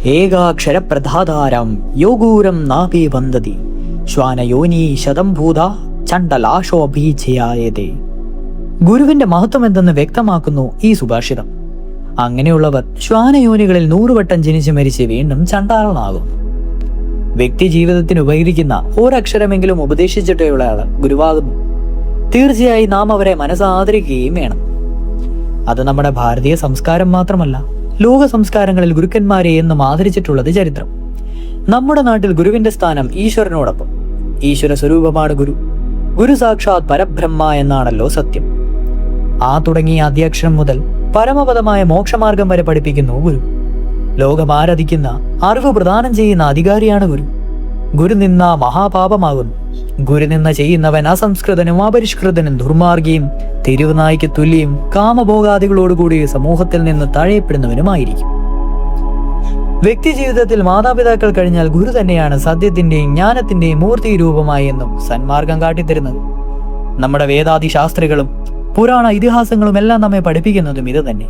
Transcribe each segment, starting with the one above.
ഏകാക്ഷര പ്രധാതാരം യോഗൂരം നാഭി വന്ദതി ശ്വാനയോനി ശതം ഭൂത ചണ്ഡലാശോഭീജയായതേ. ഗുരുവിന്റെ മഹത്വം എന്തെന്ന് വ്യക്തമാക്കുന്നു ഈ സുഭാഷിതം. അങ്ങനെയുള്ളവർ ശ്വാനയോനികളിൽ 100 വട്ടം ജനിച്ച് മരിച്ച് വീണ്ടും ചണ്ടാളനാകും. വ്യക്തി ജീവിതത്തിന് ഉപകരിക്കുന്ന ഒരക്ഷരമെങ്കിലും ഉപദേശിച്ചിട്ടുള്ളയാൾ ഗുരുവാകുന്നു. തീർച്ചയായും നാം അവരെ മനസ്സാദരിക്കുകയും വേണം. അത് നമ്മുടെ ഭാരതീയ സംസ്കാരം മാത്രമല്ല, ലോക സംസ്കാരങ്ങളിൽ ഗുരുക്കന്മാരെ എന്നും ആദരിച്ചിട്ടുള്ളത് ചരിത്രം. നമ്മുടെ നാട്ടിൽ ഗുരുവിന്റെ സ്ഥാനം ഈശ്വരനോടൊപ്പം. ഈശ്വര സ്വരൂപമാണ് ഗുരു. ഗുരു സാക്ഷാത് പരബ്രഹ്മ എന്നാണല്ലോ സത്യം. ആ തുടങ്ങിയ അധ്യക്ഷരം മുതൽ പരമപദമായ മോക്ഷമാർഗം വരെ പഠിപ്പിക്കുന്നു ഗുരു. ലോകം ആരാധിക്കുന്ന അറിവ് പ്രദാനം ചെയ്യുന്ന അധികാരിയാണ് ഗുരു. ഗുരു നിന്ന മഹാപാപമാകുന്നു. ഗുരു നിന്ന ചെയ്യുന്നവൻ അസംസ്കൃതനും അപരിഷ്കൃതനും ദുർമാർഗിയും തെരുവുനായ്ക്ക് തുല്യം കാമഭോഗാദികളോടുകൂടി സമൂഹത്തിൽ നിന്ന് തഴയപ്പെടുന്നവനുമായിരിക്കും. വ്യക്തി ജീവിതത്തിൽ മാതാപിതാക്കൾ കഴിഞ്ഞാൽ ഗുരു തന്നെയാണ് സത്യത്തിന്റെയും ജ്ഞാനത്തിന്റെയും മൂർത്തി രൂപമായി എന്നും സന്മാർഗം കാട്ടിത്തരുന്നത്. നമ്മുടെ വേദാദി ശാസ്ത്രികളും പുരാണ ഇതിഹാസങ്ങളും എല്ലാം നമ്മെ പഠിപ്പിക്കുന്നതും ഇത് തന്നെ.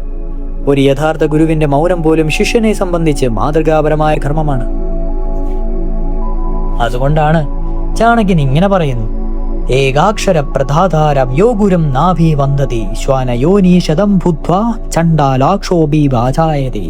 ഒരു യഥാർത്ഥ ഗുരുവിന്റെ മൗനം പോലും ശിഷ്യനെ സംബന്ധിച്ച് മാതൃകാപരമായ കർമ്മമാണ്. അതുകൊണ്ടാണ് ചാണക്യൻ ഇങ്ങനെ പറയുന്നു: ഏകാക്ഷര പ്രധാതാരം യോഗുരം നാഭി വന്ദതി ശ്വാനയോനി ശതം ഭൂത്വാ ചണ്ഡാലാക്ഷോഭി വാചായതേ.